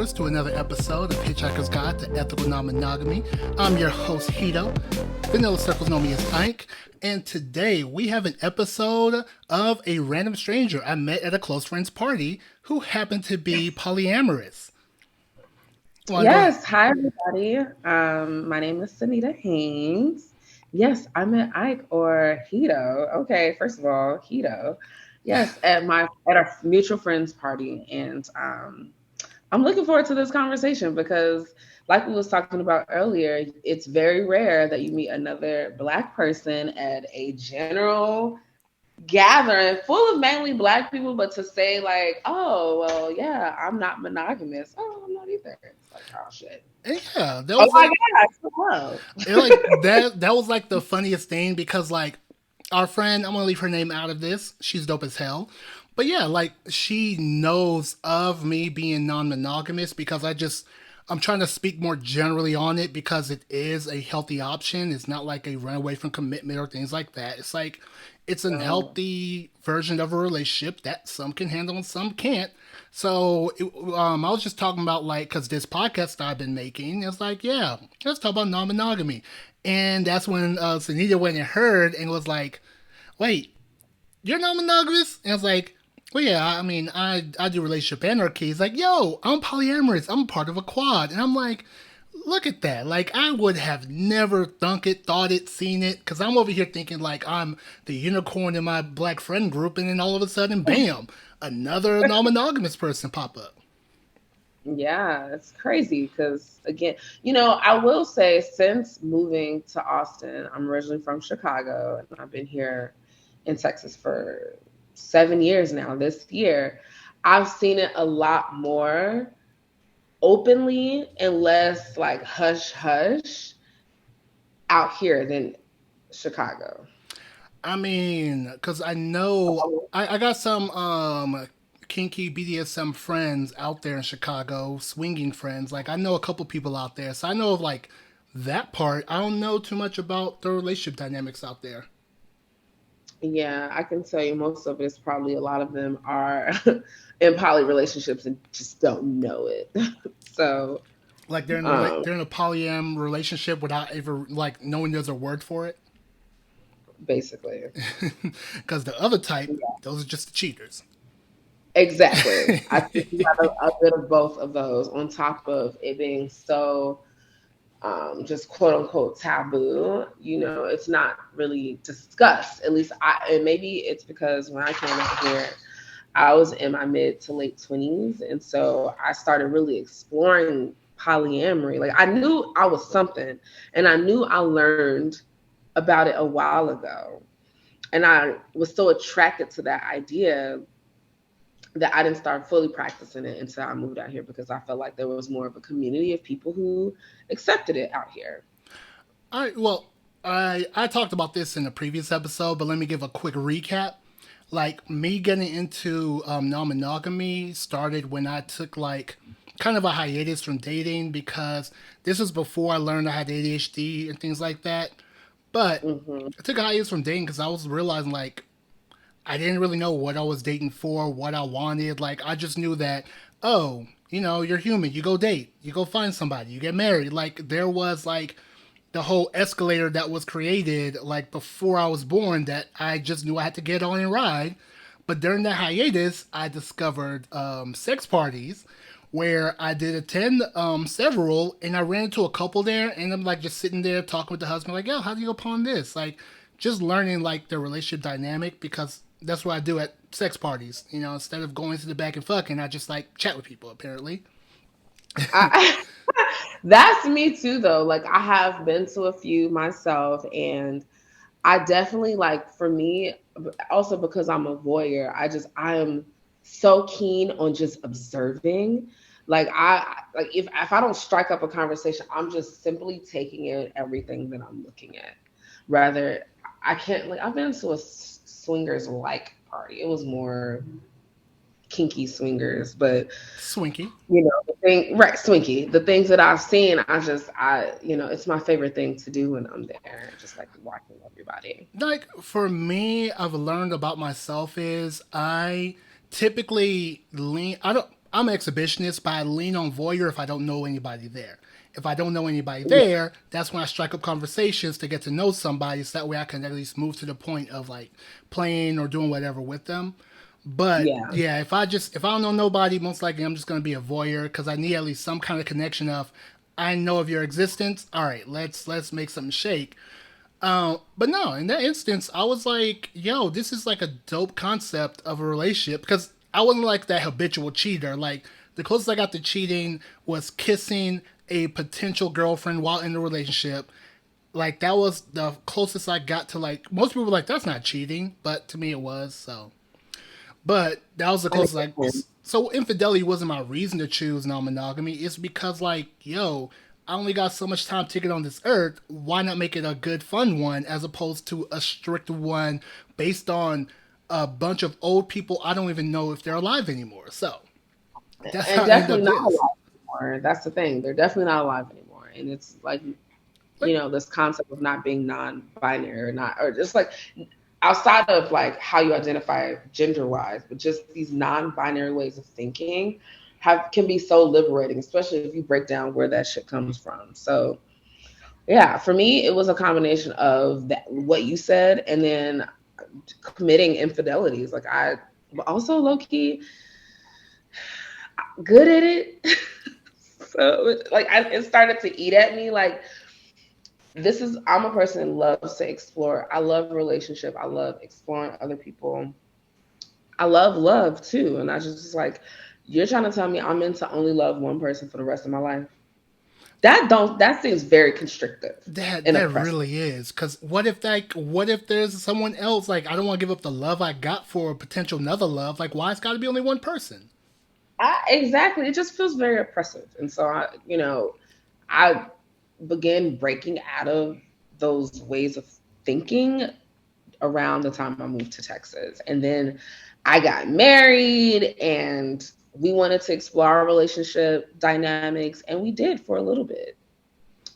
travelers, to another episode of Hitchhiker's Guide to Ethical Non-Monogamy. I'm your host, Hito. Vanilla Circles know me as Ike. And today we have an episode of a random stranger I met at a close friend's party who happened to be polyamorous. Yes, hi everybody. My name is Sonita Haynes. Yes, I met Ike or Hito. Okay, first of all, Hito. Yes, at our mutual friends party, and I'm looking forward to this conversation because, like we was talking about earlier, it's very rare that you meet another Black person at a general gathering full of mainly Black people, but to say like, oh well, yeah, I'm not monogamous. Oh, I'm not either. It's like, oh shit. Yeah, that Oh was my like, god, hello. that was like the funniest thing because like our friend, I'm gonna leave her name out of this. She's dope as hell. But yeah, like she knows of me being non-monogamous because I'm trying to speak more generally on it because it is a healthy option. It's not like a runaway from commitment or things like that. It's like it's a healthy version of a relationship that some can handle and some can't. So I was just talking about like because this podcast that I've been making, it's like yeah, let's talk about non-monogamy, and that's when Sonita went and heard and was like, wait, you're non-monogamous? And I was like, well, yeah, I mean, I do relationship anarchy. He's like, yo, I'm polyamorous. I'm part of a quad. And I'm like, look at that. Like, I would have never thought it, seen it. Because I'm over here thinking, like, I'm the unicorn in my Black friend group. And then all of a sudden, bam, another non-monogamous person pop up. Yeah, it's crazy because again, I will say since moving to Austin, I'm originally from Chicago and I've been here in Texas for 7 years now. This year, I've seen it a lot more openly and less like hush hush out here than Chicago. I mean, because I know I got some kinky BDSM friends out there in Chicago, swinging friends. Like I know a couple people out there, so I know of like that part. I don't know too much about the relationship dynamics out there. Yeah, I can tell you most of it is probably a lot of them are in poly relationships and just don't know it. So, Like um, they're in a polyam relationship without ever like knowing there's a word for it. basically. Because the other type, Yeah, those are just the cheaters. exactly. I think you have a bit of both of those on top of it being so just quote unquote taboo. It's not really discussed. At least and maybe it's because when I came out here, I was in my mid to late 20s. And so I started really exploring polyamory. Like I knew I was something and I knew I learned about it a while ago. And I was so attracted to that idea that I didn't start fully practicing it until I moved out here because I felt like there was more of a community of people who accepted it out here. I talked about this in a previous episode, but let me give a quick recap. Like me getting into non-monogamy started when I took like kind of a hiatus from dating because this was before I learned I had ADHD and things like that. But Hmm. I took a hiatus from dating because I was realizing like I didn't really know what I was dating for, what I wanted. Like I just knew that, oh, you're human. You go date, you go find somebody, you get married. Like there was like the whole escalator that was created like before I was born that I just knew I had to get on and ride. But during the hiatus, I discovered sex parties where I did attend several, and I ran into a couple there, and I'm like just sitting there talking with the husband, like, yo, how do you go upon this? Like, just learning like the relationship dynamic because that's what I do at sex parties. Instead of going to the back and fucking, I just like chat with people. Apparently, I, that's me too, though. Like I have been to a few myself, and I definitely like for me, also because I'm a voyeur, I am so keen on just observing. Like if I don't strike up a conversation, I'm just simply taking in everything that I'm looking at. Rather, I can't like I've been to a swingers like party. It was more kinky swingers, but swinky. the thing right, swinky. The things that I've seen, it's my favorite thing to do when I'm there, just like watching everybody. Like for me, I've learned about myself is I typically lean. I don't. I'm an exhibitionist, but I lean on voyeur if I don't know anybody there. If I don't know anybody Yeah. there, that's when I strike up conversations to get to know somebody, so that way I can at least move to the point of like playing or doing whatever with them. But Yeah. yeah, if I don't know nobody, most likely I'm just gonna be a voyeur because I need at least some kind of connection of I know of your existence. All right, let's make something shake. But no, in that instance, I was like, yo, this is like a dope concept of a relationship because I wasn't like that habitual cheater. Like, the closest I got to cheating was kissing a potential girlfriend while in the relationship. Like, that was the closest I got to, like, most people were like, that's not cheating, but to me it was, so. But that was the closest I. Understand. So infidelity wasn't my reason to choose non-monogamy. It's because like, yo, I only got so much time to get on this earth. Why not make it a good, fun one as opposed to a strict one based on a bunch of old people I don't even know if they're alive anymore. So that's how And I end up definitely not this. alive anymore. That's the thing. They're definitely not alive anymore. And it's like, Like, this concept of not being non-binary or not, or just like outside of like how you identify gender-wise, but just these non-binary ways of thinking can be so liberating, especially if you break down where that shit comes from. So yeah, for me, it was a combination of that, what you said, and then committing infidelities. Like I also low key good at it. So like it started to eat at me. Like I'm a person that loves to explore. I love relationship. I love exploring other people. I love love too. And I just like, you're trying to tell me I'm meant to only love one person for the rest of my life. That seems very constrictive that and that oppressive. really is. Cause what if there's someone else? Like, I don't want to give up the love I got for a potential another love. Like, why it's got to be only one person? Exactly. It just feels very oppressive. And so I began breaking out of those ways of thinking around the time I moved to Texas. And then I got married and we wanted to explore our relationship dynamics and we did for a little bit.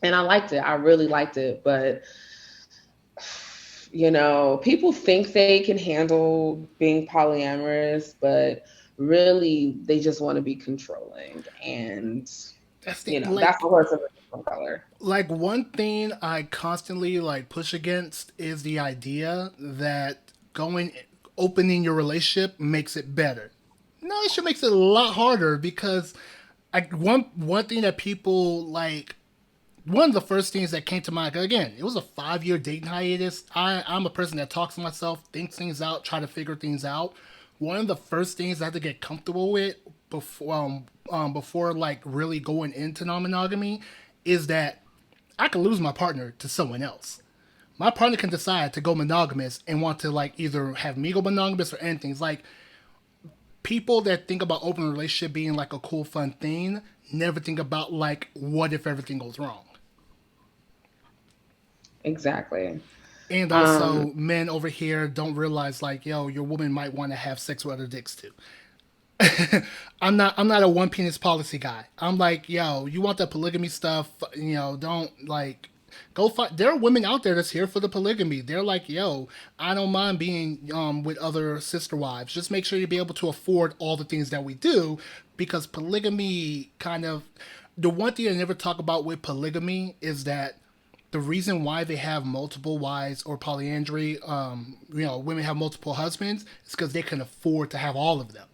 And I liked it. I really liked it. But, people think they can handle being polyamorous, but really they just want to be controlling. And, That's the that's the horse of a different color. like one thing I constantly like push against is the idea that going opening your relationship makes it better. No, it should makes it a lot harder because one thing that people like one of the first things that came to mind again, it was a 5 year dating hiatus. I'm a person that talks to myself, thinks things out, try to figure things out. One of the first things I had to get comfortable with before like really going into non-monogamy is that I could lose my partner to someone else. My partner can decide to go monogamous and want to like either have me go monogamous or anything. It's like people that think about open relationship being like a cool fun thing never think about like what if everything goes wrong. Exactly. And Um, also men over here don't realize like, yo, your woman might want to have sex with other dicks too. I'm not a one penis policy guy. I'm like, yo, you want the polygamy stuff, don't like go fight. There are women out there that's here for the polygamy. They're like, yo, I don't mind being with other sister wives. Just make sure you be able to afford all the things that we do because polygamy kind of the one thing I never talk about with polygamy is that the reason why they have multiple wives or polyandry, women have multiple husbands, is because they can afford to have all of them.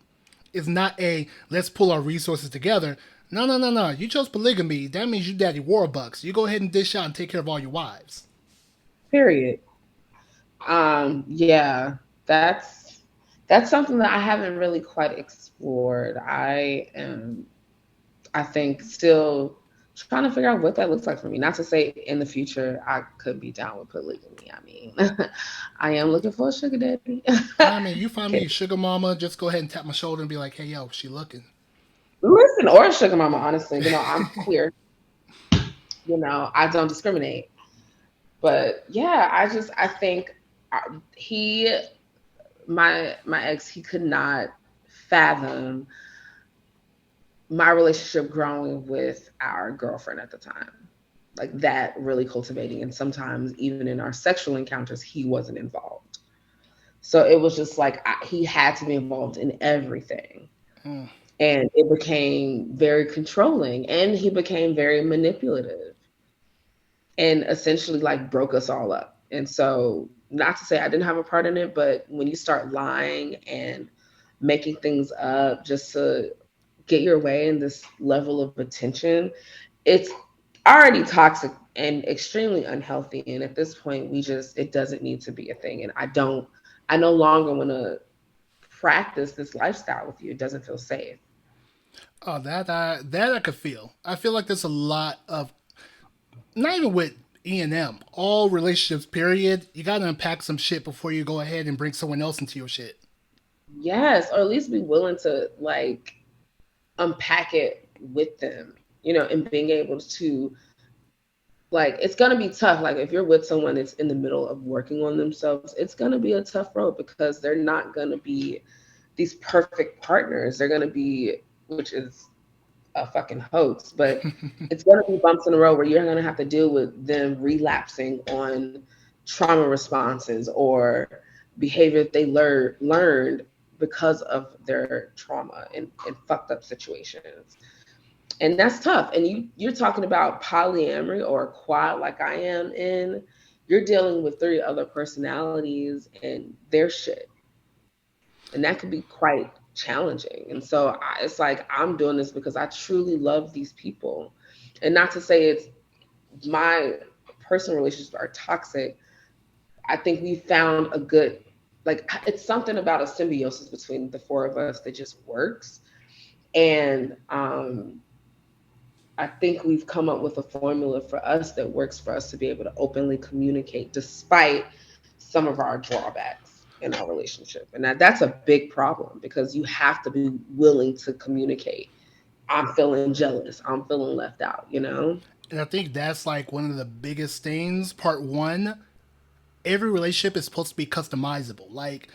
It's not a let's pull our resources together. No, no, no, no. You chose polygamy. That means you daddy warbucks. You go ahead and dish out and take care of all your wives. Period. Yeah, that's something that I haven't really quite explored. I think, still trying to figure out what that looks like for me. Not to say in the future I could be down with polygamy. I mean, I am looking for a sugar daddy. I mean, you find me Okay. a sugar mama, just go ahead and tap my shoulder and be like, hey, yo, she looking. Listen, or a sugar mama, honestly. I'm queer. I don't discriminate. But yeah, I think he my ex, he could not fathom my relationship growing with our girlfriend at the time. Like that really cultivating. And sometimes even in our sexual encounters, he wasn't involved. So it was just like he had to be involved in everything. And it became very controlling, and he became very manipulative, and essentially like broke us all up. And so, not to say I didn't have a part in it, but when you start lying and making things up just to get your way in this level of attention, it's already toxic and extremely unhealthy. And at this point, it doesn't need to be a thing. And I no longer want to practice this lifestyle with you. It doesn't feel safe. Oh, that I could feel. I feel like there's a lot of, not even with E&M, all relationships. Period. You gotta unpack some shit before you go ahead and bring someone else into your shit. Yes, or at least be willing to like unpack it with them, and being able to, like, it's going to be tough. Like, if you're with someone that's in the middle of working on themselves, it's going to be a tough road because they're not going to be these perfect partners. They're going to be, which is a fucking hoax, but it's going to be bumps in the road where you're going to have to deal with them relapsing on trauma responses or behavior that they learned because of their trauma and fucked up situations. And that's tough. And you're talking about polyamory or a quad like I am in. You're dealing with three other personalities and their shit, and that could be quite challenging. And so it's like I'm doing this because I truly love these people, and not to say it's my personal relationships are toxic. I think we found a good, like, it's something about a symbiosis between the four of us that just works. And I think we've come up with a formula for us that works for us to be able to openly communicate despite some of our drawbacks in our relationship. And that's a big problem because you have to be willing to communicate. I'm feeling jealous. I'm feeling left out. And I think that's like one of the biggest things. Part one, every relationship is supposed to be customizable. Like,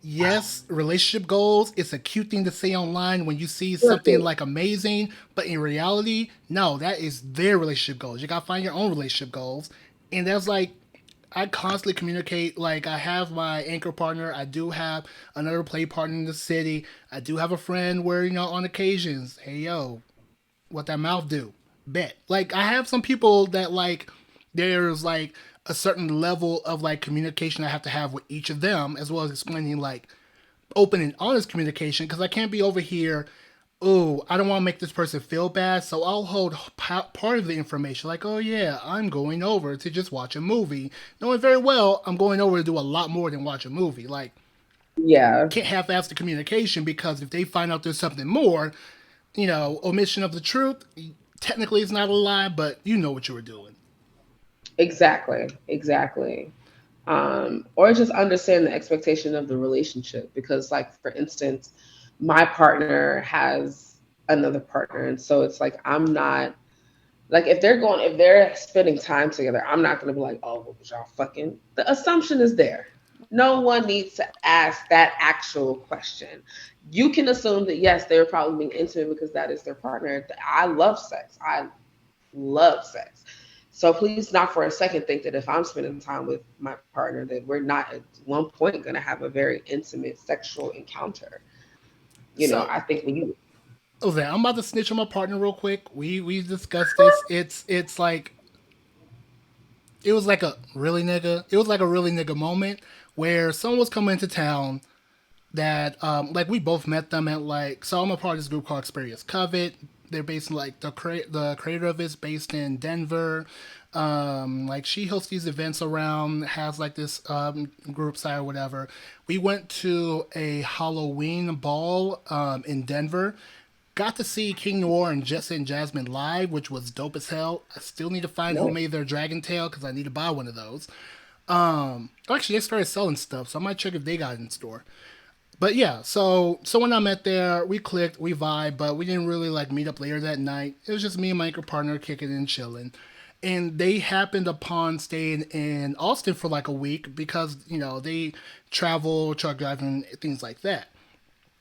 yes, relationship goals, it's a cute thing to say online when you see something like amazing, but in reality, no, that is their relationship goals. You gotta find your own relationship goals. And that's like, I constantly communicate. Like, I have my anchor partner, I do have another play partner in the city, I do have a friend where, on occasions, hey yo, what that mouth do? Bet. Like, I have some people that, like, there's like a certain level of like communication I have to have with each of them, as well as explaining like open and honest communication, because I can't be over here. Oh, I don't want to make this person feel bad, so I'll hold part of the information. Like, oh yeah, I'm going over to just watch a movie, knowing very well I'm going over to do a lot more than watch a movie. Like, Yeah, can't half-ass the communication, because if they find out there's something more, omission of the truth. Technically, it's not a lie, but you know what you were doing. exactly. Exactly. Or just understand the expectation of the relationship. Because, like, for instance, my partner has another partner. And so it's like, I'm not, like, if they're spending time together, I'm not going to be like, oh, what was y'all fucking? The assumption is there. No one needs to ask that actual question. You can assume that, yes, they're probably being intimate because that is their partner. I love sex. I love sex. So please, not for a second, think that if I'm spending time with my partner, that we're not at one point going to have a very intimate sexual encounter. So, I think when you, okay, I'm about to snitch on my partner real quick. We discussed this. It's like, it was like a really nigga. It was like a really nigga moment where someone was coming into town that like we both met them at, like, so I'm a part of this group called Experience Covet. They're based in, like, the creator of it's based in Denver. Like, she hosts these events around, has like this group site or whatever. We went to a Halloween ball in Denver. Got to see King Noir and Jesse and Jasmine live, which was dope as hell. I still need to find who no, made their Dragon Tail because I need to buy one of those. Actually, they started selling stuff, so I might check if they got it in store. But yeah, so when I met there, we clicked, we vibed, but we didn't really like meet up later that night. It was just me and my anchor partner kicking and chilling. And they happened upon staying in Austin for like a week because, they travel, truck driving, things like that.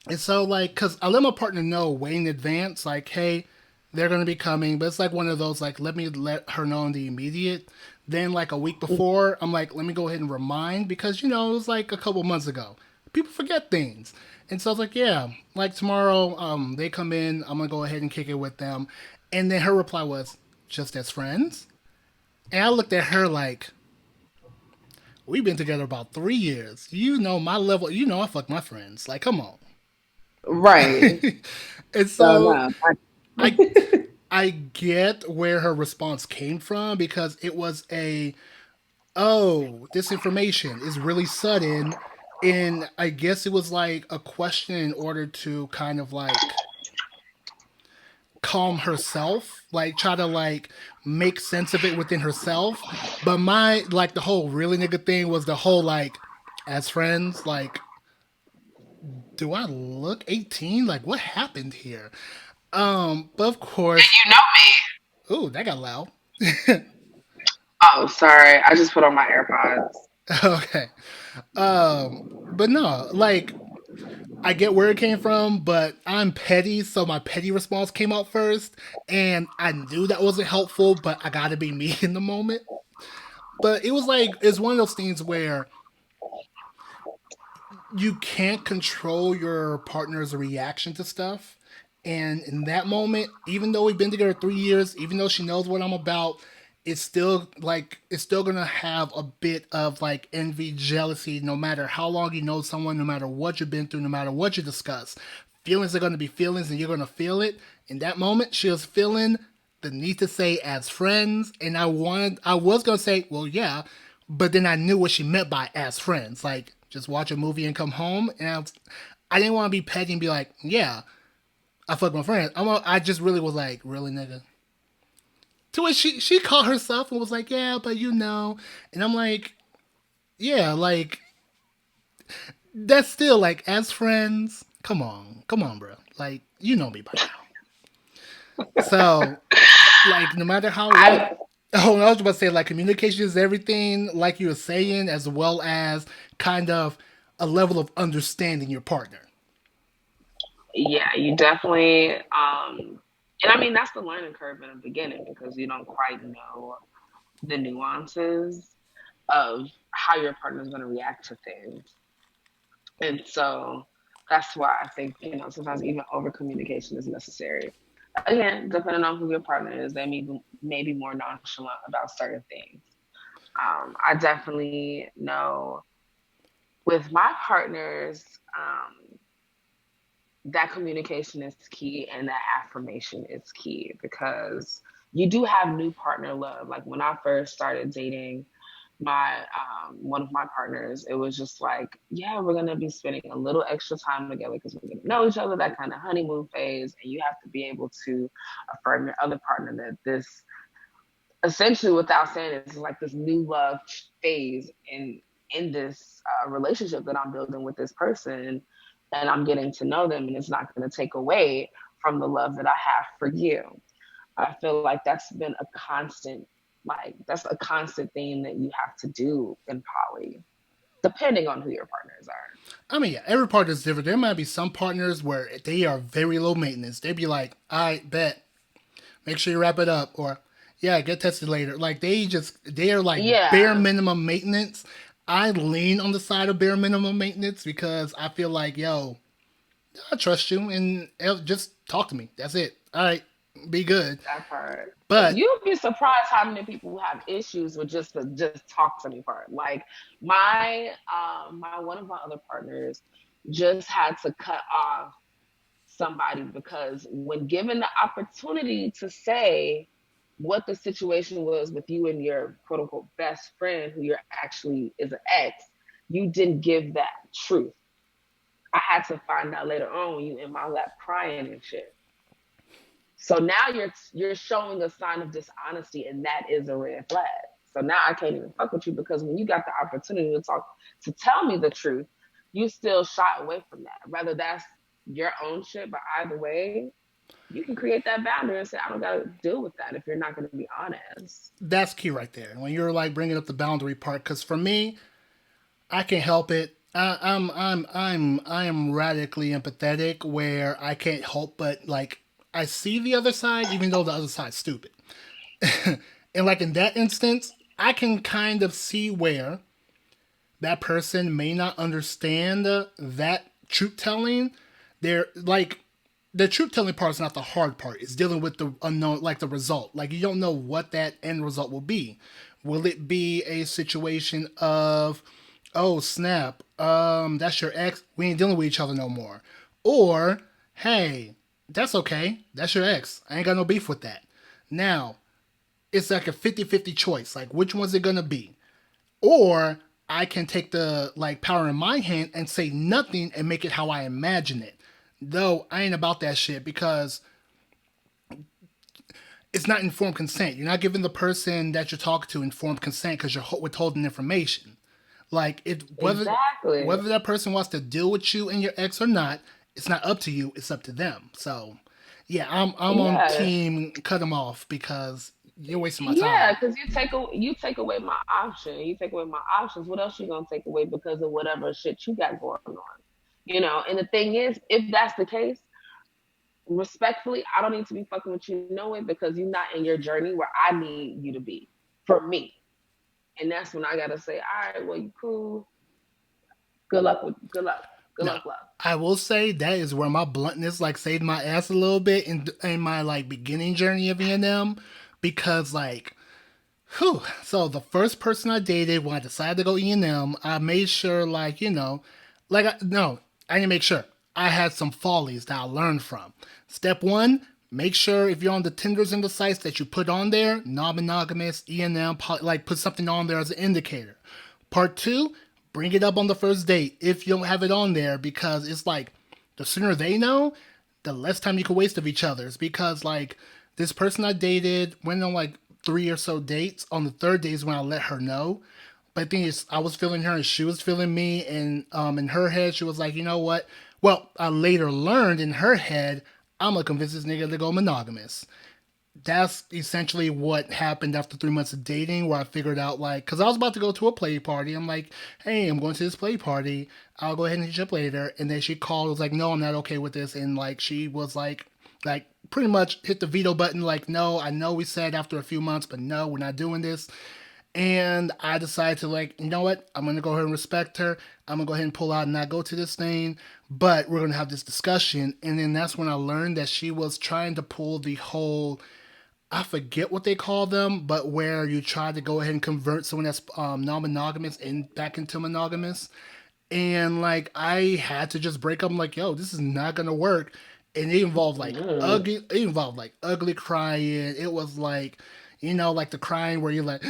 And so, like, cause I let my partner know way in advance, like, hey, they're gonna be coming, but it's like one of those, like, let me let her know in the immediate. Then, like, a week before, I'm like, let me go ahead and remind, because, it was like a couple months ago. people forget things. And so I was like, yeah, like tomorrow, they come in, I'm gonna go ahead and kick it with them. And then her reply was, just as friends? And I looked at her like, we've been together about 3 years. You know my level, you know I fuck my friends. Like, come on. Right. And So so no. I I get where her response came from because it was a, oh, this information is really sudden. And I guess it was like a question in order to kind of like calm herself, like try to like make sense of it within herself. But my, like, the whole really nigga thing was the whole like, as friends, like, do I look 18? Like, what happened here? But of course, You know me. ooh, that got loud. Oh, sorry. I just put on my AirPods. Okay. But no, like, I get where it came from, but I'm petty, so my petty response came out first, and I knew that wasn't helpful, but I gotta be me in the moment. But it was like, it's one of those things where you can't control your partner's reaction to stuff. And in that moment, even though we've been together 3 years, even though she knows what I'm about, it's still like, it's still gonna have a bit of like envy, jealousy, no matter how long you know someone, no matter what you've been through, no matter what you discuss. Feelings are gonna be feelings and you're gonna feel it. In that moment, she was feeling the need to say as friends, and I was gonna say, well, yeah, but then I knew what she meant by as friends, like just watch a movie and come home, and I didn't want to be petty and be like, yeah, I fuck my friend. I just really was like, really, nigga. To which she caught herself and was like, yeah, but you know, and I'm like, yeah, like that's still like as friends. Come on, bro. Like you know me by now. So like no matter how long. I Oh, I was about to say like communication is everything, like you were saying, as well as kind of a level of understanding your partner. Yeah, you definitely and I mean that's the learning curve in the beginning because you don't quite know the nuances of how your partner is going to react to things. And so that's why I think, sometimes even over communication is necessary. Again, depending on who your partner is, they may be more nonchalant about certain things. I definitely know with my partners, that communication is key and that affirmation is key because you do have new partner love. Like when I first started dating my one of my partners, it was just like, yeah, we're gonna be spending a little extra time together because we're gonna know each other, that kind of honeymoon phase, and you have to be able to affirm your other partner that this essentially, without saying it, is like this new love phase in this relationship that I'm building with this person, and I'm getting to know them, and it's not going to take away from the love that I have for you. I feel like that's been a constant, like that's a constant thing that you have to do in poly, depending on who your partners are. I mean, yeah, every partner is different. There might be some partners where they are very low maintenance. They'd be like, I bet, make sure you wrap it up, or yeah, get tested later. Like they are like bare Yeah, minimum maintenance. I lean on the side of bare minimum maintenance because I feel like, yo, I trust you and just talk to me. That's it. All right, be good. that part. But You'd be surprised how many people who have issues with just the just talk to me part. Like my one of my other partners just had to cut off somebody because when given the opportunity to say what the situation was with you and your quote unquote best friend who you're actually is an ex, you didn't give that truth. I had to find out later on when you in my lap crying and shit. So now you're showing a sign of dishonesty, and that is a red flag. So now I can't even fuck with you because when you got the opportunity to tell me the truth, you still shy away from that. Whether that's your own shit, but either way, you can create that boundary and say, I don't gotta deal with that if you're not gonna be honest. that's key right there. When you're like bringing up the boundary part, because for me, I can't help it. I am radically empathetic where I can't help but like I see the other side even though the other side's stupid. And like in that instance, I can kind of see where that person may not understand that truth telling. They're like, the truth telling part is not the hard part. It's dealing with the unknown, like the result. Like you don't know what that end result will be. Will it be a situation of, oh snap, that's your ex. We ain't dealing with each other no more, or hey, that's okay. That's your ex. I ain't got no beef with that. Now it's like a 50-50 choice. Like which one's it gonna be? Or I can take the like power in my hand and say nothing and make it how I imagine it. Though I ain't about that shit because it's not informed consent. You're not giving the person that you're talking to informed consent because you're withholding information. Like it Exactly. whether that person wants to deal with you and your ex or not, it's not up to you. It's up to them. So yeah, I'm on Yeah. team cut them off because you're wasting my Yeah, time. because you take away my option. You take away my options. What else you gonna take away because of whatever shit you got going on? And the thing is, if that's the case, respectfully, I don't need to be fucking with you no way because you're not in your journey where I need you to be for me. And that's when I gotta say, all right, well, you cool. Good luck. Good Now, luck, love. I will say that is where my bluntness like saved my ass a little bit in my like beginning journey of E&M because like whew, so the first person I dated when I decided to go E&M, I made sure like, like no, I didn't make sure. I had some follies that I learned from. Step 1, make sure if you're on the Tinders and the sites that you put on there, non-monogamous, E&M, like put something on there as an indicator. Part 2, bring it up on the first date if you don't have it on there because it's like the sooner they know, the less time you can waste of each other's because like this person I dated went on like 3 or so dates. On the third day is when I let her know. But the thing is, I was feeling her and she was feeling me, and in her head she was like, you know what? Well, I later learned in her head, I'm gonna convince this nigga to go monogamous. That's essentially what happened after 3 months of dating, where I figured out like, because I was about to go to a play party. I'm like, hey, I'm going to this play party. I'll go ahead and hit you up later. And then she called, was like, no, I'm not okay with this. And like, she was like pretty much hit the veto button. Like, no, I know we said after a few months, but no, we're not doing this. And I decided to like, you know what? I'm gonna go ahead and respect her. I'm gonna go ahead and pull out and not go to this thing. But we're gonna have this discussion. And then that's when I learned that she was trying to pull the whole, I forget what they call them, but where you try to go ahead and convert someone that's non-monogamous and back into monogamous. And like I had to just break up. I'm like, yo, this is not gonna work. And it involved like Mm. ugly. It involved like ugly crying. It was like, like the crying where you're like,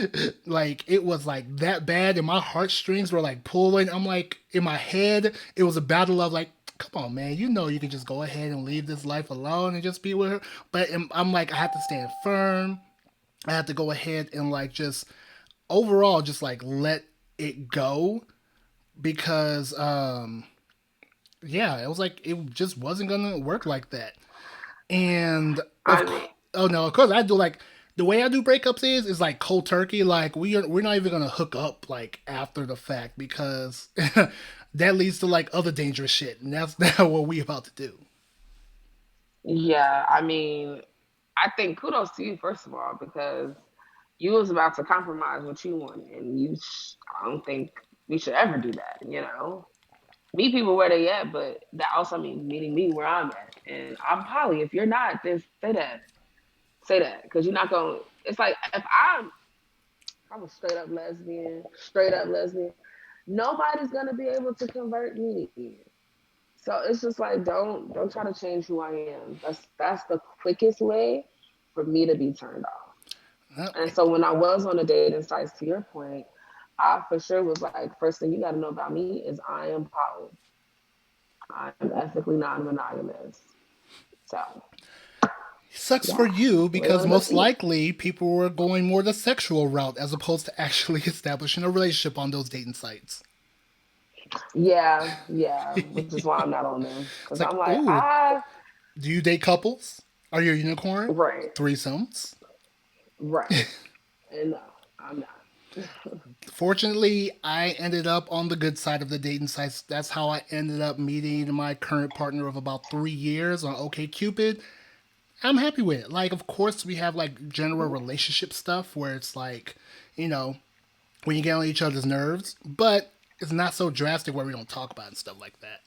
like it was like that bad, and my heartstrings were like pulling. I'm like in my head, it was a battle of like, come on, man, you can just go ahead and leave this life alone and just be with her. But I'm like, I have to stand firm. I have to go ahead and like just overall just like let it go because yeah, it was like it just wasn't gonna work like that. And I mean, oh no, of course I do like the way I do breakups is like cold turkey. Like we're not even gonna hook up like after the fact because that leads to like other dangerous shit, and that's not what we about to do. yeah, I mean, I think kudos to you first of all because you was about to compromise what you wanted, and I don't think we should ever do that. Meet people where they at, but that also means meeting me where I'm at, and I'm poly. If you're not, then say that, because you're not gonna. It's like if I'm a straight up lesbian, nobody's gonna be able to convert me. So it's just like don't try to change who I am. That's the quickest way for me to be turned off. Uh, And so when I was on the dating sites, to your point, I for sure was like, first thing you got to know about me is I am poly. I am ethically non-monogamous. So Sucks for yeah, you wait because on the most see. likely people were going more the sexual route as opposed to actually establishing a relationship on those dating sites. Yeah, yeah, which is It's why I'm not on them because like, I'm like, ooh, do you date couples? Are you a unicorn? right, Threesomes? right, and no, I'm not. Fortunately, I ended up on the good side of the dating sites. That's how I ended up meeting my current partner of about 3 years on OKCupid. I'm happy with it. Like, of course, we have like general relationship stuff where it's like, you know, when you get on each other's nerves. But it's not so drastic where we don't talk about it and stuff like that.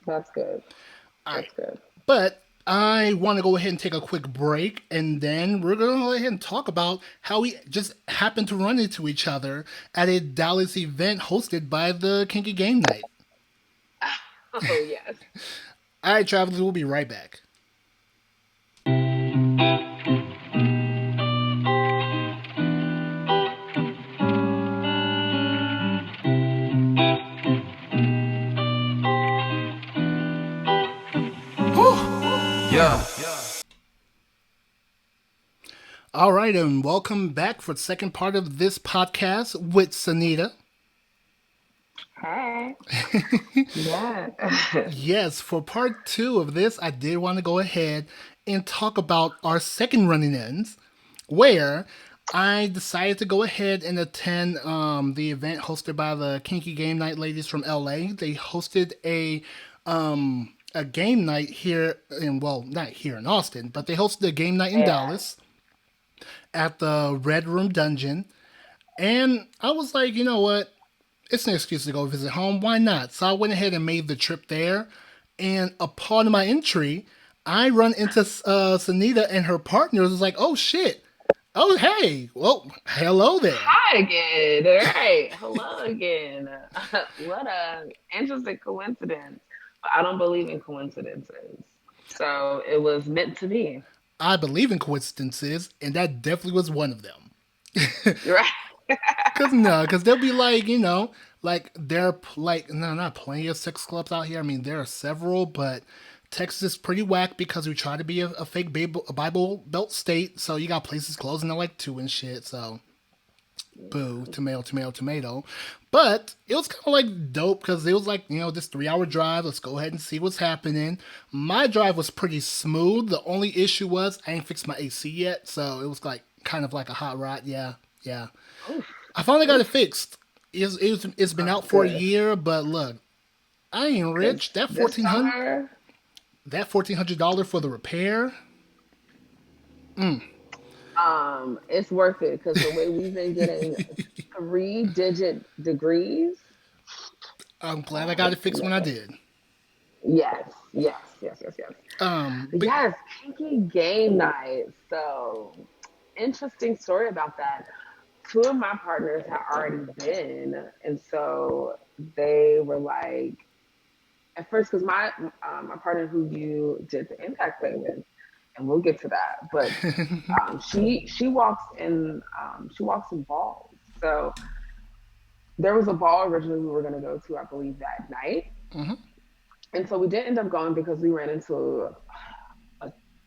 That's good. All right. That's good. But I want to go ahead and take a quick break, and then we're going to go ahead and talk about how we just happened to run into each other at a Dallas event hosted by the Kinky Game Night. Oh, yes. All right, travelers, we'll be right back. Yeah. All right, and welcome back for the second part of this podcast with Sonita. Hey. Yeah. Yes, for part two of this, I did want to go ahead and talk about our second running ends, where I decided to go ahead and attend the event hosted by the Kinky Game Night ladies from LA. They hosted a game night here in, well, not here in Austin, but they hosted a game night in Dallas at the Red Room Dungeon. And I was like, you know what? It's an excuse to go visit home. Why not? So I went ahead and made the trip there. And upon my entry, I run into Sonita and her partners. Was like, oh shit. Oh, hey. Well, hello there. Hi again. All right. Hello again. What a interesting coincidence. But I don't believe in coincidences. So it was meant to be. I believe in coincidences, and that definitely was one of them. Right. Because they'll be like, you know, like they're like, no, not plenty of sex clubs out here. I mean, there are several, but Texas is pretty whack because we try to be a fake Bible Belt state. So you got places closing at like 2 and shit. So, boo, tomato, tomato, tomato. But it was kind of like dope because it was like, you know, this 3-hour drive. Let's go ahead and see what's happening. My drive was pretty smooth. The only issue was I ain't fixed my AC yet. So it was like kind of like a hot rod. Yeah. I finally got it fixed. It's been out for a year, but look, I ain't rich. That $1,400 for the repair. It's worth it because the way we've been getting 3-digit degrees. I'm glad I got it fixed when I did. Yes. But Yes, Kinky Game Night. So interesting story about that. 2 of my partners had already been, and so they were like, at first, because my partner who you did the impact thing with, and we'll get to that, but she walks in balls. So there was a ball originally we were going to go to, I believe, that night, and so we didn't end up going because we ran into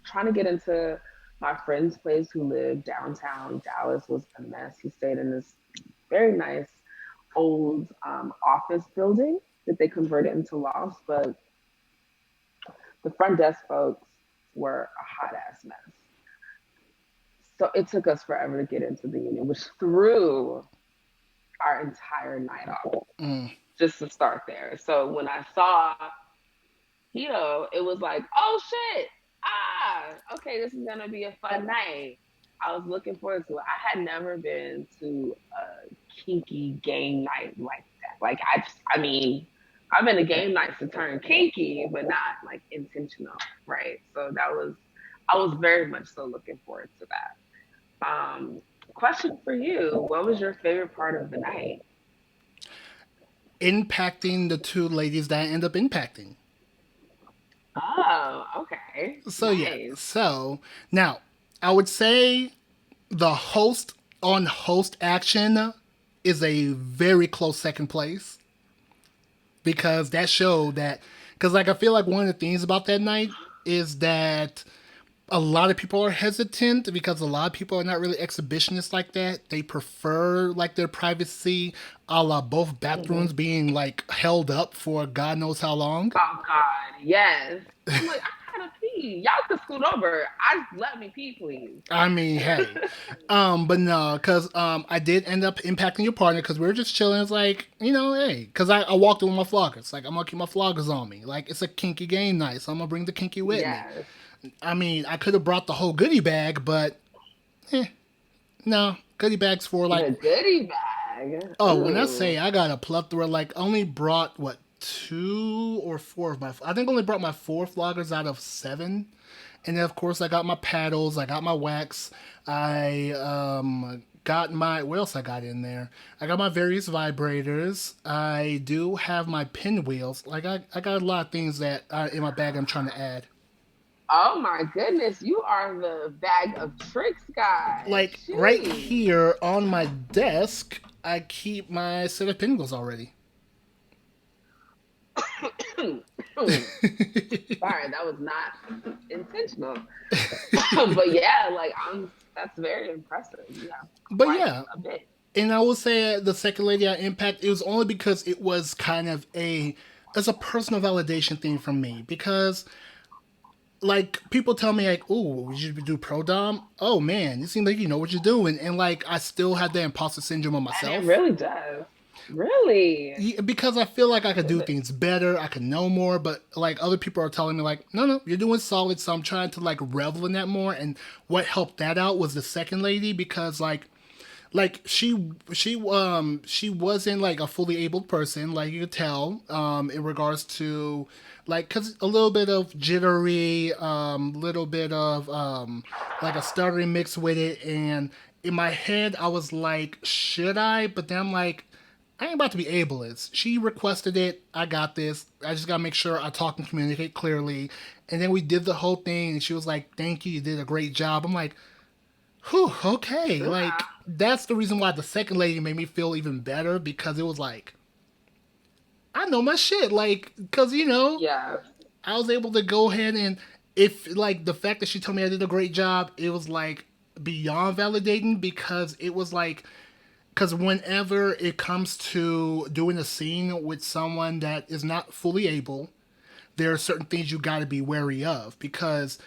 trying to get into my friend's place who lived downtown Dallas was a mess. He stayed in this very nice old office building that they converted into lofts, but the front desk folks were a hot ass mess. So it took us forever to get into the unit, which threw our entire night off. Just to start there. So when I saw Hito, it was like, oh shit. Okay, this is gonna be a fun night. I was looking forward to it. I had never been to a kinky game night like that. Like I mean, I've been to game nights to turn kinky, but not like intentional, right? So I was very much so looking forward to that. Question for you: what was your favorite part of the night? impacting the 2 ladies that I end up impacting. Oh, okay. So Nice. so now I would say the host on host action is a very close second place because that showed that because like I feel like one of the things about that night is that a lot of people are hesitant because a lot of people are not really exhibitionists like that. They prefer like their privacy, a la both bathrooms being like held up for God knows how long. Oh God, yes. I'm like, I gotta pee. Y'all can scoot over. Let me pee, please. I mean, hey, but no, because I did end up impacting your partner because we were just chilling. It's like, you know, hey, because I walked in with my floggers. Like I'm gonna keep my floggers on me. Like it's a kinky game night, so I'm gonna bring the kinky with me. Yes. I mean, I could have brought the whole goodie bag, but no, goodie bags for The like goodie bag. Oh, when I Ooh. say I got a plethora, like I only brought what 2 or 4 of my. I think I only brought my 4 floggers out of 7, and then of course I got my paddles, I got my wax, I got my. What else I got in there? I got my various vibrators. I do have my pinwheels. Like I got a lot of things that are in my bag. I'm trying to add. Oh my goodness, you are the bag of tricks guy. Like right Sheesh. here on my desk, I keep my set of pinwheels already. Sorry, that was not intentional. But yeah, like that's very impressive. You have But quite yeah, a bit. and I will say the second lady I impact, it was only because it was kind of as a personal validation thing from me. Because like people tell me like, "Oh, you should do pro dom." Oh man, you seem like you know what you're doing, and like I still had the imposter syndrome on And it myself. really does. Really? Yeah, because I feel like I could Does do it? things better, I could know more, but like other people are telling me like, no, no, you're doing solid. So I'm trying to like revel in that more. And what helped that out was the second lady because like she wasn't like a fully abled person like you could tell in regards to like because a little bit of jittery little bit of like a stuttering mix with it and in my head I was like should I but then I'm like I ain't about to be ableist. She requested it. I got this. I just gotta make sure I talk and communicate clearly. And then we did the whole thing, and she was like, "Thank you. You did a great job." I'm like, whew, okay. Like, that's the reason why the second lady made me feel even better because it was like, I know my shit. Like, because, Yeah. I was able to go ahead and, if, like, the fact that she told me I did a great job, it was like beyond validating because it was like, because whenever it comes to doing a scene with someone that is not fully able, there are certain things you got to be wary of because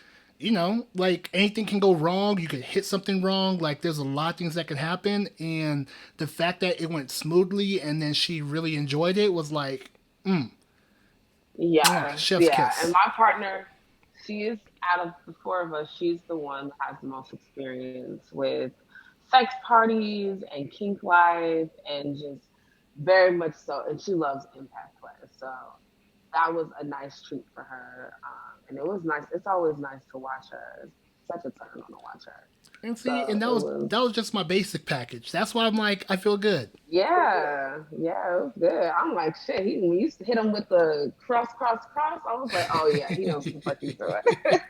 like anything can go wrong. You could hit something wrong. Like there's a lot of things that could happen, and the fact that it went smoothly and then she really enjoyed it was like, Yeah. chef's Yeah. And kiss. my partner, she is out of the 4 of us, she's the one that has the most experience with sex parties and kink life and just very much so. And she loves impact play. So that was a nice treat for her. And it was nice. It's always nice to watch her. It's such a turn on to watch her. And see, and So that it was was, that was just my basic package. That's why I'm like, I feel good. yeah, yeah, it was good. I'm like, shit, when you used to hit him with the cross, cross, cross, I was like, oh yeah, he knows to put you through it.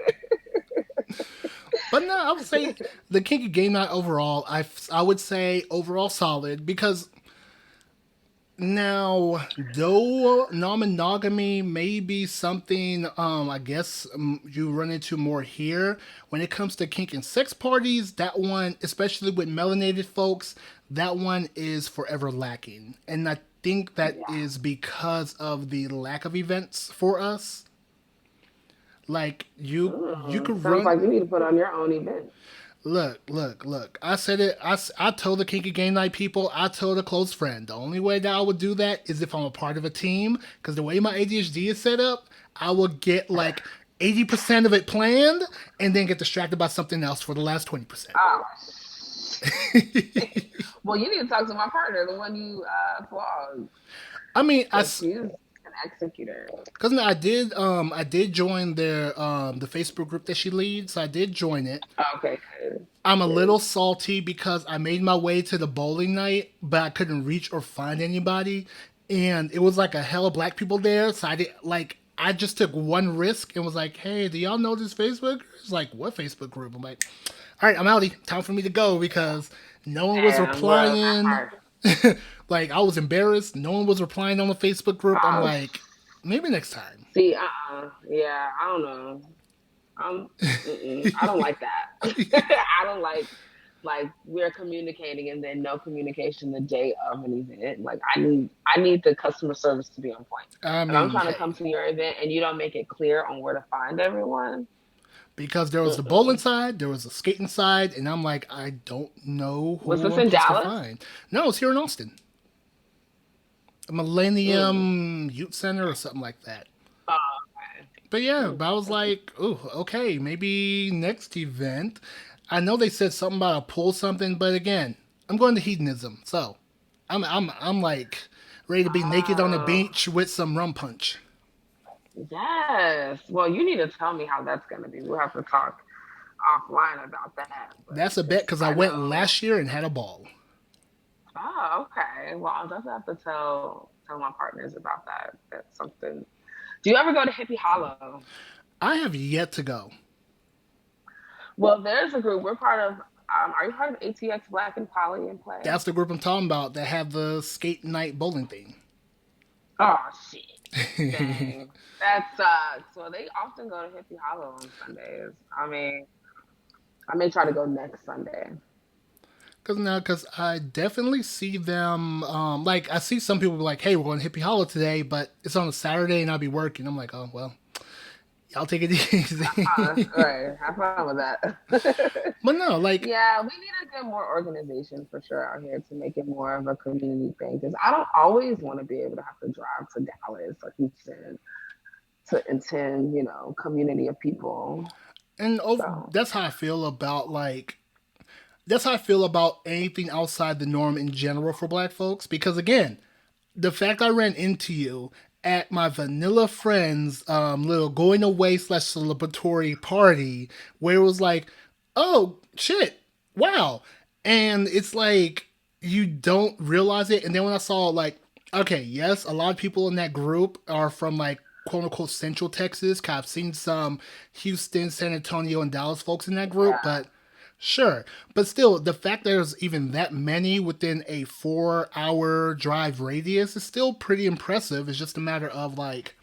But no, I would say the kinky game night overall, I would say overall solid because now, though non-monogamy may be something, I guess you run into more here. When it comes to kink and sex parties, that one, especially with melanated folks, that one is forever lacking. And I think that Yeah. is because of the lack of events for us. Like you could Sounds run. like you need to put on your own event. Look. I said it. I told the Kinky Game Night people, I told a close friend, the only way that I would do that is if I'm a part of a team. Because the way my ADHD is set up, I will get like 80% of it planned and then get distracted by something else for the last 20%. Oh, well, you need to talk to my partner, the one you flogged, I mean, because she's an executor. because I did join the Facebook group that she leads. So I did join it. Okay, good. I'm a Good. little salty because I made my way to the bowling night, but I couldn't reach or find anybody, and it was like a hell of black people there. So I did like I just took one risk and was like, "Hey, do y'all know this Facebook?" It's like, "What Facebook group?" I'm like, "All right, I'm outie. Time for me to go because no one was Damn, well, that replying." hurt. Like I was embarrassed. No one was replying on the Facebook group. I'm Oh, like, maybe next time. see, yeah, I don't know. I don't like that. I don't like we're communicating and then no communication the day of an event. Like I need the customer service to be on point. I If I'm mean, trying to hey, come to your event and you don't make it clear on where to find everyone, because there was the bowling mm-mm. side, there was the skating side, and I'm like, I don't know Was who this I'm in supposed to Dallas? find. No, it's here in Austin, Mm. Millennium Youth Center or something like that. Oh, But yeah, okay. but I was like, oh, okay, maybe next event. I know they said something about a pool something, but again, I'm going to hedonism, so I'm like ready to be naked on the Oh, beach with some rum punch. yes. Well, you need to tell me how that's going to be. We'll have to talk offline about that. But That's a bet because because I I went know. last year and had a ball. Oh, okay. Well, I'll definitely have to tell my partners about that. That's something. Do you ever go to Hippie Hollow? I have yet to go. Well, there's a group. We're part of. Are you part of ATX Black and Poly and Play? That's the group I'm talking about that have the skate night bowling thing. Oh shit! Dang, that sucks. Well, they often go to Hippie Hollow on Sundays. I mean, I may try to go next Sunday. Cause I definitely see them. Like I see some people be like, "Hey, we're going to Hippie Hollow today," but it's on a Saturday and I'll be working. I'm like, "Oh well, y'all take it easy." All right, have fun with that. But no, like, Yeah, we need to get more organization for sure out here to make it more of a community thing. Because I don't always want to be able to have to drive to Dallas or Houston to attend, community of people. and So that's how I feel about like that's how I feel about anything outside the norm in general for Black folks. Because again, the fact I ran into you at my vanilla friends little going away slash celebratory party where it was like, oh shit, wow, and it's like you don't realize it, and then when I saw like, okay, yes, a lot of people in that group are from like quote unquote Central Texas. 'Cause I've seen some Houston, San Antonio, and Dallas folks in that group, yeah, but sure. But still, the fact there's even that many within a 4 hour drive radius is still pretty impressive. It's just a matter of like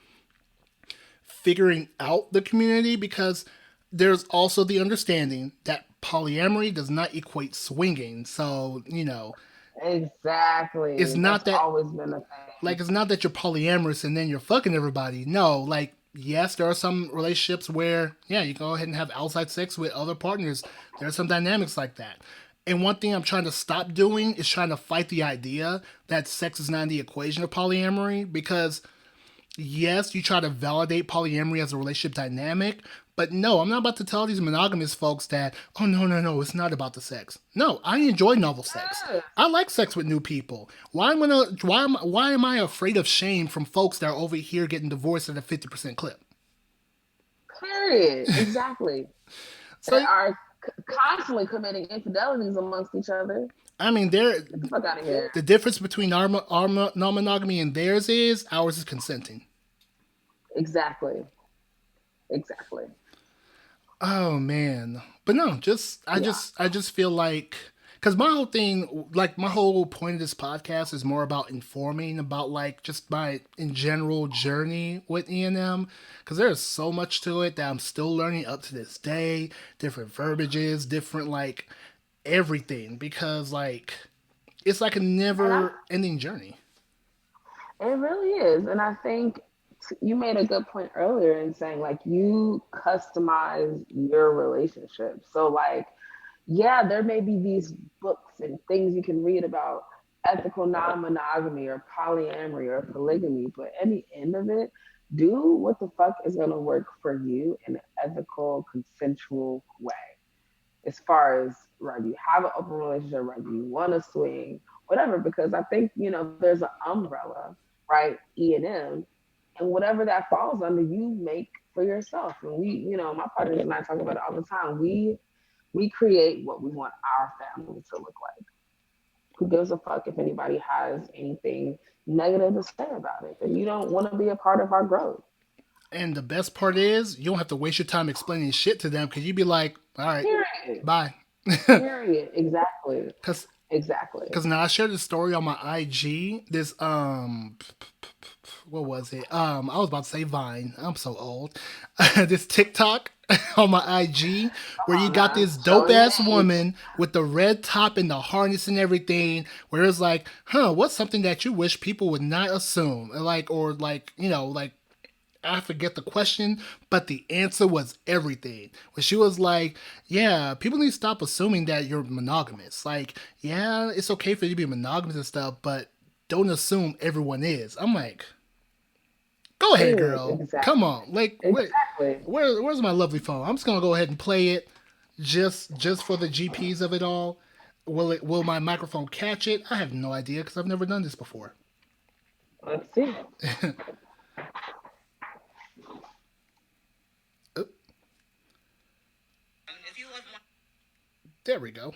figuring out the community because there's also the understanding that polyamory does not equate swinging. So, it's exactly. not That's that always been a thing. it's not that you're polyamorous and then you're fucking everybody. No, like yes, there are some relationships where yeah, you go ahead and have outside sex with other partners. There are some dynamics like that. And one thing I'm trying to stop doing is trying to fight the idea that sex is not in the equation of polyamory because yes, you try to validate polyamory as a relationship dynamic, but no, I'm not about to tell these monogamous folks that, oh, no, no, no, it's not about the sex. No, I enjoy novel sex. Yes, I like sex with new people. Why am I afraid of shame from folks that are over here getting divorced at a 50% clip? period. Exactly. So, That are constantly committing infidelities amongst each other. I mean, Get the fuck out of here. the difference between our non monogamy and theirs is ours is consenting. Exactly. Exactly. Oh man, but no, Yeah. I just feel like because my whole thing, like my whole point of this podcast is more about informing about like just my in general journey with E&M because there's so much to it that I'm still learning up to this day, different verbiages, different like everything because like it's like a And I never ending journey. It really is. And I think you made a good point earlier in saying like you customize your relationship. So like, yeah, there may be these books and things you can read about ethical non-monogamy or polyamory or polygamy, but at the end of it, do what the fuck is gonna work for you in an ethical, consensual way as far as whether you have an open relationship, whether you want to swing, whatever. Because I think there's an umbrella, right? E and whatever that falls under, you make for yourself. And my partners and I talk about it all the time. We create what we want our family to look like. Who gives a fuck if anybody has anything negative to say about it? And you don't want to be a part of our growth. And the best part is you don't have to waste your time explaining shit to them because you'd be like, all right, Period. bye. Period. Exactly. Because Exactly. now I shared this story on my IG. This what was it? I was about to say Vine. I'm so old. This TikTok on my IG where you Come on got now. this dope Showing your ass age. woman with the red top and the harness and everything. Where it's like, what's something that you wish people would not assume, like, or like, like I forget the question, but the answer was everything. When she was like, "Yeah, people need to stop assuming that you're monogamous. Like, yeah, it's okay for you to be monogamous and stuff, but don't assume everyone is." I'm like, "Go ahead, Period. girl. Exactly. Come on. Like, Exactly. where's my lovely phone? I'm just gonna go ahead and play it, just for the GPs of it all." Will my microphone catch it? I have no idea because I've never done this before. Let's see. Oh, there we go.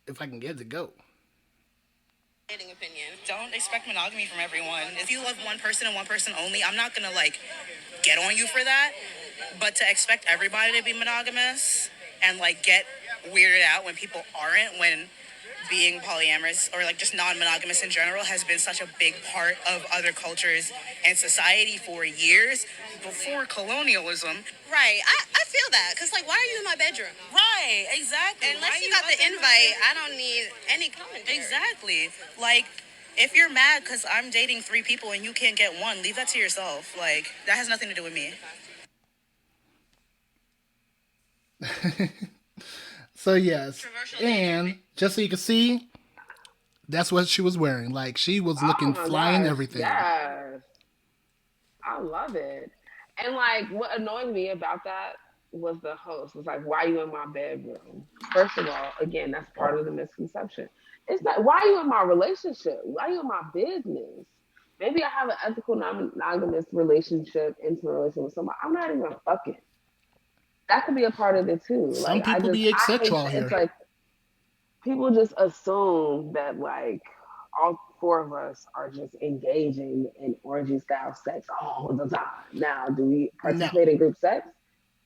If I can get it to go. Opinion. Don't expect monogamy from everyone. If you love one person and one person only, I'm not gonna like get on you for that. But to expect everybody to be monogamous and like get weirded out when people aren't, when being polyamorous or like just non-monogamous in general has been such a big part of other cultures and society for years before colonialism. Right. I feel that because like, why are you in my bedroom? Right. Exactly. Unless you got the invite, I don't need any commentary. Exactly. Like, if you're mad because I'm dating three people and you can't get one, leave that to yourself. Like, that has nothing to do with me. So yes, and just so you can see, that's what she was wearing. Like she was Oh looking my fly and gosh, everything. yes. I love it. And like what annoyed me about that was the host was like, why are you in my bedroom? First of all, again, that's part of the misconception. It's not why are you in my relationship? Why are you in my business? Maybe I have an ethical non-monogamous relationship, intimate relationship with somebody. I'm not even fucking. That could be a part of it too. Some Like people be I hate asexual out that it's here. like people just assume that like all four of us are just engaging in orgy style sex all the time. Now, do we Now, participate in group sex?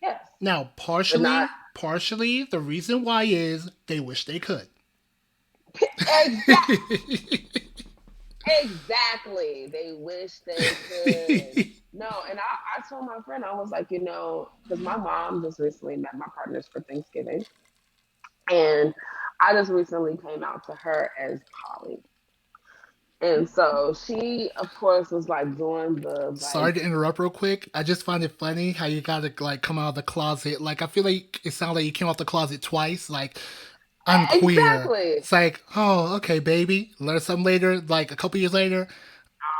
Yes, now, but not partially, the reason why is they wish they could. exact exactly. They wish they could. No, and I told my friend I was like, because my mom just recently met my partners for Thanksgiving, and I just recently came out to her as poly. And so she, of course, was like doing the Sorry like to interrupt real quick. I just find it funny how you gotta like come out of the closet. Like I feel like it sounds like you came out the closet twice. Like I'm queer. exactly. It's like, oh, okay, baby. Learn something later. Like a couple years later,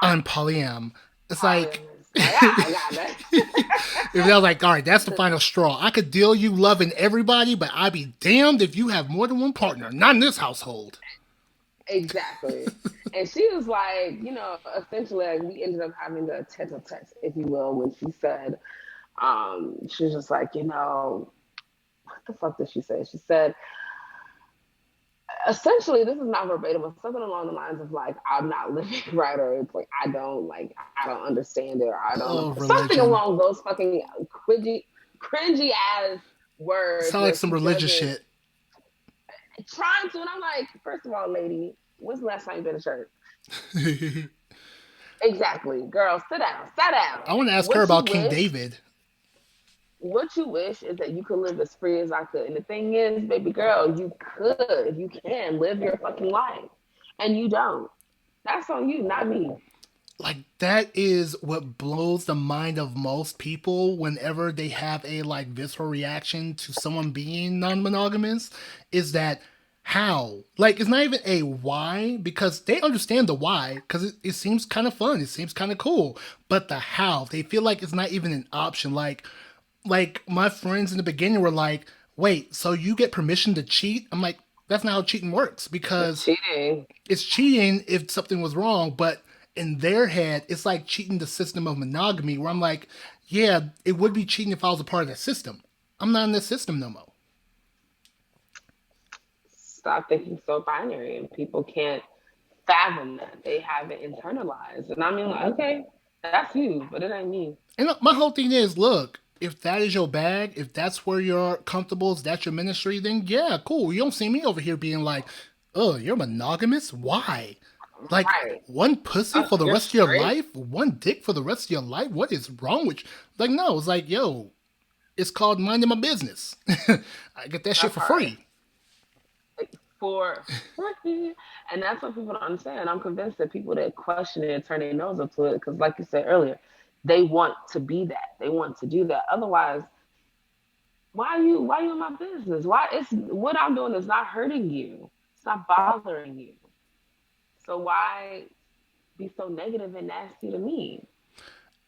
I'm polyam. It's like Polyamorous. Like, I got that. if I was like, all right, that's the final straw. I could deal you loving everybody, but I'd be damned if you have more than one partner. Not in this household. Exactly. And she was like, essentially, like, we ended up having a tete-a-tete, if you will, when she said, she was just like, what the fuck did she say? She said, essentially, this is not verbatim, but something along the lines of like, I'm not living right, or it's like, I don't understand it, or I Oh, don't, something religion. along those fucking cringy ass words Sound like where some she religious doesn't shit. trying to, and I'm like, first of all, lady, when's the last time you been to church? I Exactly, girl, sit down. want to ask her What you about King wish, David. what you wish is that you could live as free as I could. And the thing is, baby girl, you can live your fucking life, and you don't. That's on you, not me. Like that is what blows the mind of most people whenever they have a like visceral reaction to someone being non-monogamous is that how like it's not even a why because they understand the why because it seems kind of fun, it seems kind of cool, but the how they feel like it's not even an option. Like my friends in the beginning were like, wait, so you get permission to cheat? I'm like, that's not how cheating works It's because cheating. it's cheating if something was wrong, but in their head, it's like cheating the system of monogamy, where I'm like, yeah, it would be cheating if I was a part of that system. I'm not in this system no more. Stop thinking so binary, and people can't fathom that. They have it internalized, and I mean, like, okay, that's you, but it ain't me. And my whole thing is, look, if that is your bag, if that's where you're comfortable, if that's your ministry, then yeah, cool. You don't see me over here being like, oh, you're monogamous? Why? Like Right? one pussy for the You're rest of your straight. life? One dick for the rest of your life? What is wrong with you? Like, no, it's like, yo, it's called minding my business. I get that shit That for part. free. For free. And that's what people don't understand. I'm convinced that people that question it and turn their nose up to it, because like you said earlier, they want to be that. They want to do that. Otherwise, why you in my business? Why it's what I'm doing is not hurting you. It's not bothering you. So why be so negative and nasty to me?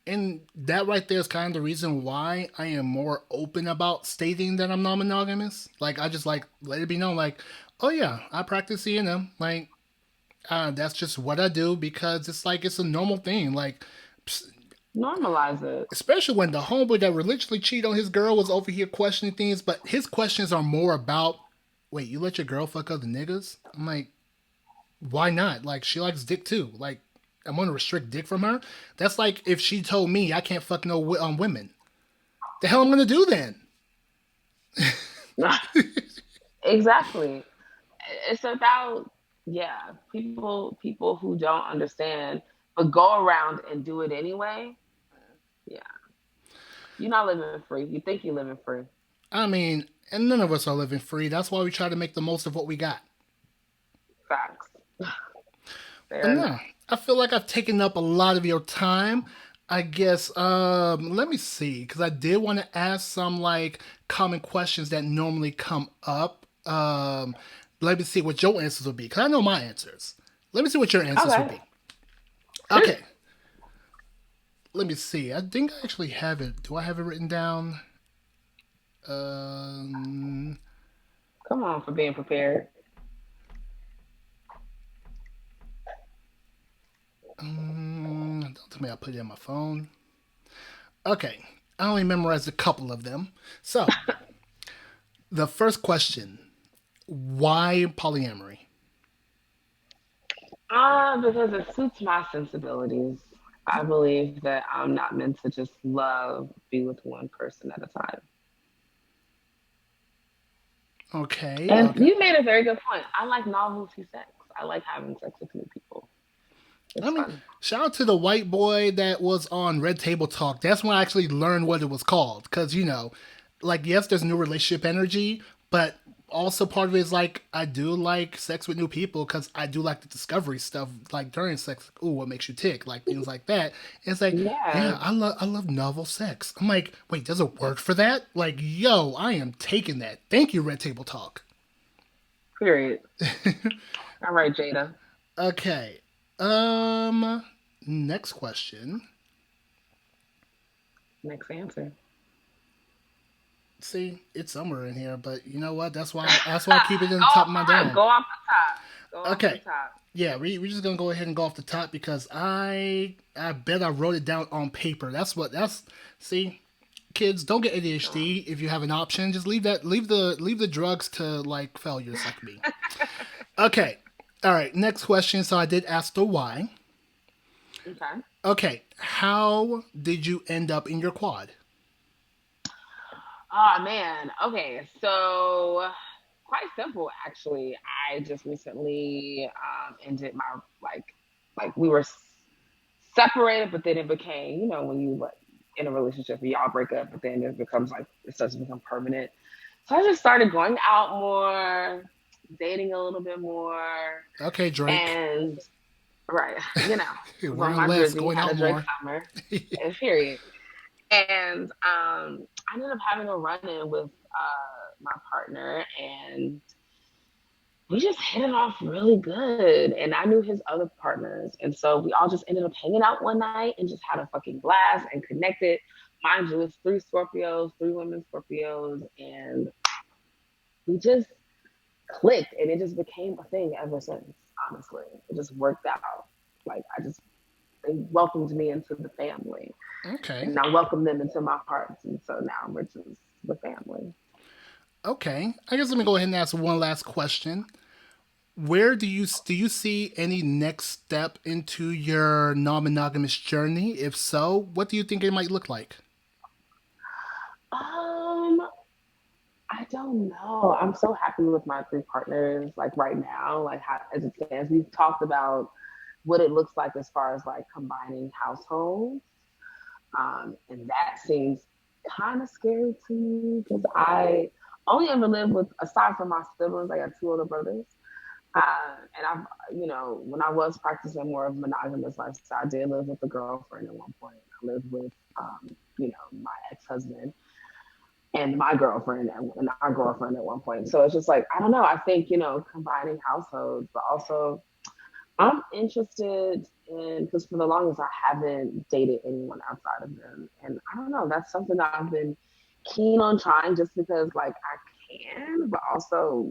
And that right there is kind of the reason why I am more open about stating that I'm non-monogamous. Like I just like let it be known, like, oh yeah, I practice E&M. Like that's just what I do because it's like it's a normal thing. Like Normalize it. especially when the homeboy that religiously cheated on his girl was over here questioning things, but his questions are more about, wait, you let your girl fuck other niggas? I'm like, why not? Like she likes dick too. Like I'm gonna restrict dick from her. That's like if she told me I can't fuck no women. The hell I'm gonna do then? Exactly. It's about, yeah, people who don't understand but go around and do it anyway. Yeah. You're not living free. You think you're living free. I mean, and none of us are living free. That's why we try to make the most of what we got. Facts. But Fair no, enough. I feel like I've taken up a lot of your time. I guess let me see cuz I did want to ask some like common questions that normally come up. Let me see what your answers would be cuz I know my answers. Let me see what your answers would Okay. be. Okay. Let me see. I think I actually have it. Do I have it written down? Um, Come on for being prepared. don't tell me I put it in my phone. Okay. I only memorized a couple of them. So, the first question, why polyamory? Because it suits my sensibilities. I believe that I'm not meant to just be with one person at a time. Okay, And okay. you made a very good point. I like novelty sex. I like having sex with new people. I It's mean, fun. shout out to the white boy that was on Red Table Talk. That's when I actually learned what it was called. Because, like, yes, there's new relationship energy, but also part of it is like, I do like sex with new people because I do like the discovery stuff, like during sex. Ooh, what makes you tick? Like, things like that. And it's like, Yeah, yeah, I love novel sex. I'm like, wait, there's a word for that? Like, yo, I am taking that. Thank you, Red Table Talk. period. All right, Jada. Okay. Um, Next question. Next answer. See, it's somewhere in here, but you know what? That's why I keep it in the Go top of my dome. go off the top. Go off the Okay. top. Yeah, we're just gonna go ahead and go off the top because I bet I wrote it down on paper. That's see, kids, don't get ADHD if you have an option. Just leave the drugs to like failures like me. Okay. All right, next question. So I did ask the why. Okay. Okay, how did you end up in your quad? Oh man. Okay. So quite simple actually. I just recently ended my like we were separated, but then it became, when you like in a relationship and y'all break up, but then it becomes like it starts to become permanent. So I just started going out more, dating a little bit more, Okay, Drake. and right, it was on Wearing my less, jersey, going had a out Drake more. summer, and period. And I ended up having a run in with my partner, and we just hit it off really good. And I knew his other partners. And so we all just ended up hanging out one night and just had a fucking blast and connected. Mind you, it's three Scorpios, three women Scorpios. And we just clicked and it just became a thing ever since, honestly. It just worked out. Like, they welcomed me into the family Okay. and I welcomed them into my heart. And so now we're just the family. Okay. I guess let me go ahead and ask one last question. Where do you see any next step into your non-monogamous journey? If so, what do you think it might look like? Um, I don't know. I'm so happy with my three partners, like right now, like how, as it stands. We've talked about what it looks like as far as like combining households. And that seems kind of scary to me because I only ever lived with, aside from my siblings, I got two older brothers. And I've, when I was practicing more of monogamous lifestyle, I did live with a girlfriend at one point. I lived with, my ex-husband and my girlfriend and our girlfriend at one point. So it's just like, I don't know. I think, combining households, but also I'm interested in, because for the longest I haven't dated anyone outside of them, and I don't know. That's something that I've been keen on trying, just because like I can, but also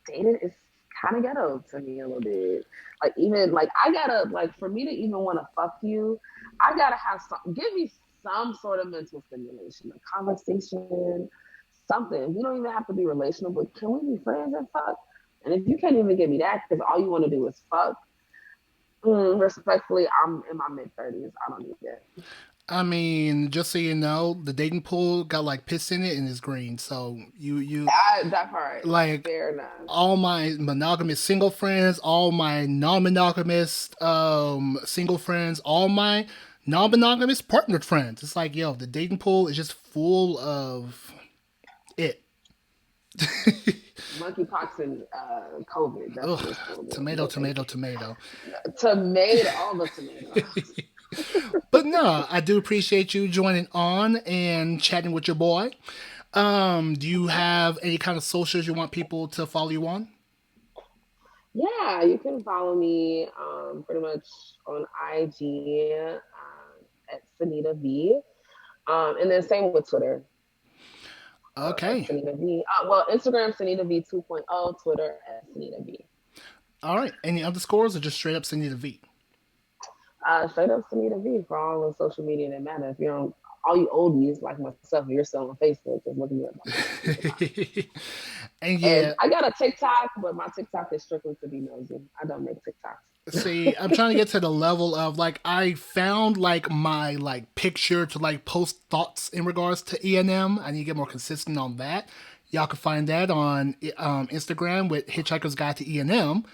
dating is kind of ghetto to me a little bit. Like even like I gotta like for me to even want to fuck you, I gotta have some give me some sort of mental stimulation, a conversation, something. We don't even have to be relational, but can we be friends and fuck? And if you can't even give me that because all you want to do is fuck, respectfully, I'm in my mid-30s. I don't need that. I mean, just so you know, the dating pool got like piss in it and is green. So That part, like fair enough. all my monogamous single friends, all my non-monogamous single friends, all my non-monogamous partnered friends. It's like, yo, the dating pool is just full of it. Monkeypox and COVID. That's Ugh, what's going on. tomato, tomato, tomato. Tomato, all the tomatoes. But no, I do appreciate you joining on and chatting with your boy. Do you have any kind of socials you want people to follow you on? Yeah, you can follow me pretty much on IG at Sonita V. And then same with Twitter. Okay. Sonita V. Well, Instagram, Sonita V 2.0, Twitter at Sonita V. All right. Any underscores or just straight up Sonita V? Straight up Sonita V for all the social media that matter. If you don't, all you oldies like myself, you're still on Facebook, just look me up. And yeah, and I got a TikTok, but my TikTok is strictly to be nosy. I don't make TikToks. See, I'm trying to get to the level of like I found like my like picture to like post thoughts in regards to E&M. I need to get more consistent on that. Y'all can find that on Instagram with Hitchhiker's Guide to E&M.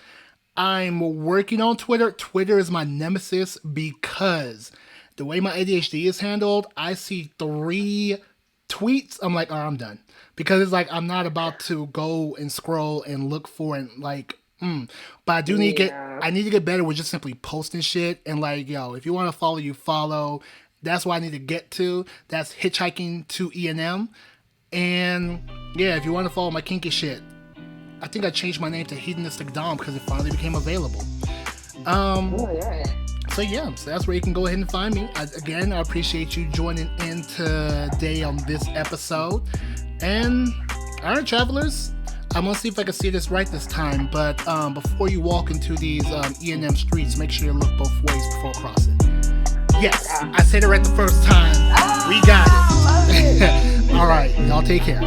I'm working on Twitter. Twitter is my nemesis because the way my ADHD is handled, I see 3 tweets. I'm like, oh, I'm done. Because it's like, I'm not about to go and scroll and look for and like, But I do need to I need to get better with just simply posting shit. And like, yo, if you want to follow, you follow. That's what I need to get to. That's hitchhiking to E&M. And yeah, if you want to follow my kinky shit, I think I changed my name to Hedonistic Dom because it finally became available. So yeah, so that's where you can go ahead and find me. Again, I appreciate you joining in today on this episode. And all right, travelers, I'm gonna see if I can see this right this time. But before you walk into these E&M streets, make sure you look both ways before crossing. Yes, I said it right the first time. We got it. All right, y'all take care.